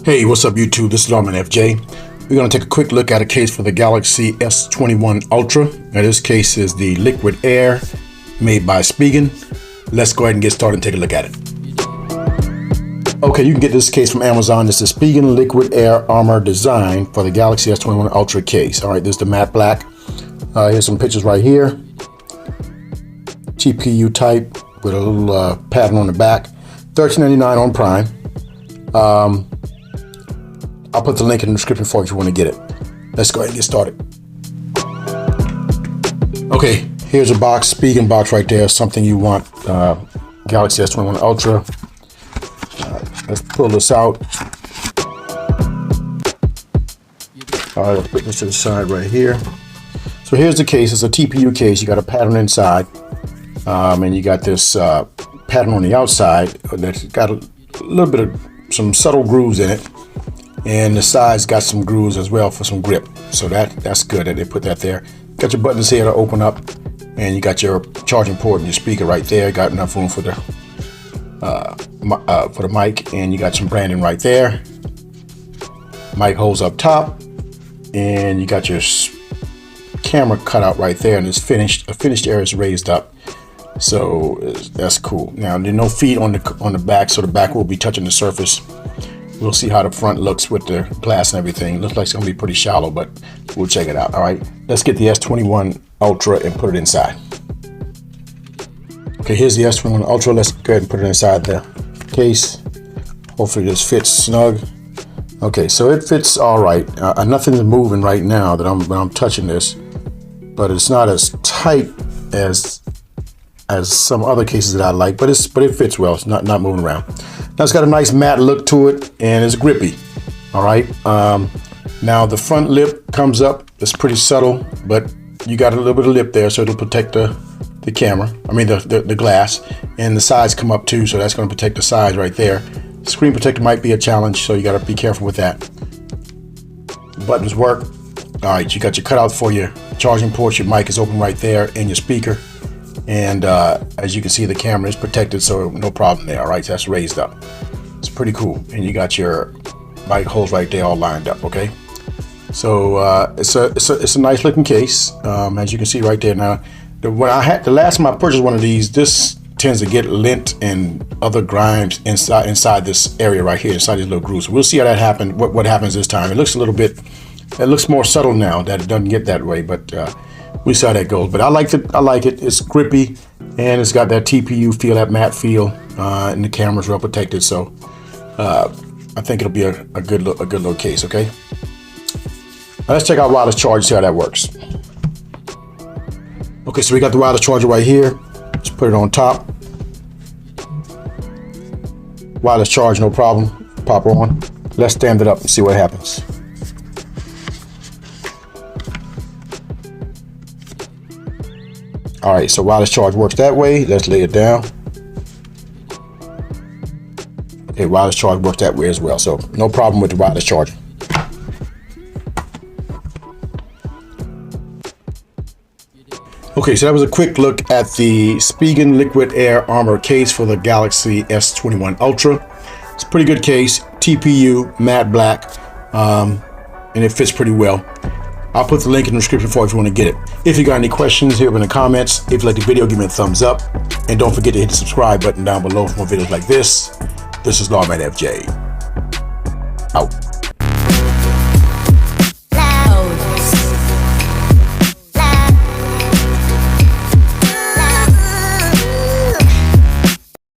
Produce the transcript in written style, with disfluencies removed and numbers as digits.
Hey, what's up YouTube? This is Lawman FJ. We're going to take a quick look at a case for the Galaxy S21 Ultra. Now this case is the Liquid Air made by Spigen. Let's go ahead and get started and take a look at it. Okay, you can get this case from Amazon. This is Spigen Liquid Air Armor Design for the Galaxy S21 Ultra case. All right, this is the matte black. Here's some pictures right here. TPU type with a little pattern on the back. $13.99 on Prime. I'll put the link in the description for you if you want to get it. Let's go ahead and get started. Okay, here's a box, Spigen box right there, something you want, Galaxy S21 Ultra. Let's pull this out. All right, let's put this to the side right here. So here's the case. It's a TPU case. You got a pattern inside, and you got this pattern on the outside that's got a little bit of some subtle grooves in it. And the sides got some grooves as well for some grip. So that's good that they put that there. Got your buttons here to open up, and you got your charging port and your speaker right there. Got enough room for the mic, and you got some branding right there. Mic holes up top, and you got your camera cut out right there, and it's finished. A finished area is raised up, so that's cool. Now there's no feet on the back, so the back will be touching the surface. We'll see how the front looks with the glass and everything. Looks like it's gonna be pretty shallow, but we'll check it out. All right, let's get the S21 Ultra and put it inside. Okay, here's the S21 Ultra. Let's go ahead and put it inside the case. Hopefully this fits snug. Okay, so it fits all right. Nothing's moving right now that I'm touching this, but it's not as tight as some other cases that I like, but it fits well. It's not moving around. Now it's got a nice matte look to it, and it's grippy. All right. Now the front lip comes up. It's pretty subtle, but you got a little bit of lip there, so it'll protect the camera. I mean the glass, and the sides come up too, so that's going to protect the sides right there. Screen protector might be a challenge, so you got to be careful with that. Buttons work. All right. You got your cutout for your charging port. Your mic is open right there, and your speaker. And as you can see, the camera is protected, so no problem there. All right, so that's raised up. It's pretty cool, and you got your mic holes right there all lined up. Okay, so it's a nice looking case, as you can see right there. Now, the last time I purchased one of these, this tends to get lint and other grimes inside this area right here, inside these little grooves. So we'll see how that happens. What happens this time? It looks more subtle now that it doesn't get that way, but. We see how that goes, but I like it. It's grippy, and it's got that TPU feel, that matte feel, and the camera's well protected. So I think it'll be a good little case. Okay, now let's check out wireless charge. See how that works. Okay, so we got the wireless charger right here. Let's put it on top. Wireless charge, no problem. Pop on. Let's stand it up and see what happens. All right, so wireless charge works that way. Let's lay it down. Okay, wireless charge works that way as well. So no problem with the wireless charger. Okay, so that was a quick look at the Spigen Liquid Air Armor case for the Galaxy S21 Ultra. It's a pretty good case, TPU, matte black, and it fits pretty well. I'll put the link in the description for you if you want to get it. If you got any questions, here in the comments. If you like the video, give me a thumbs up. And don't forget to hit the subscribe button down below for more videos like this. This is Lawman FJ. Out.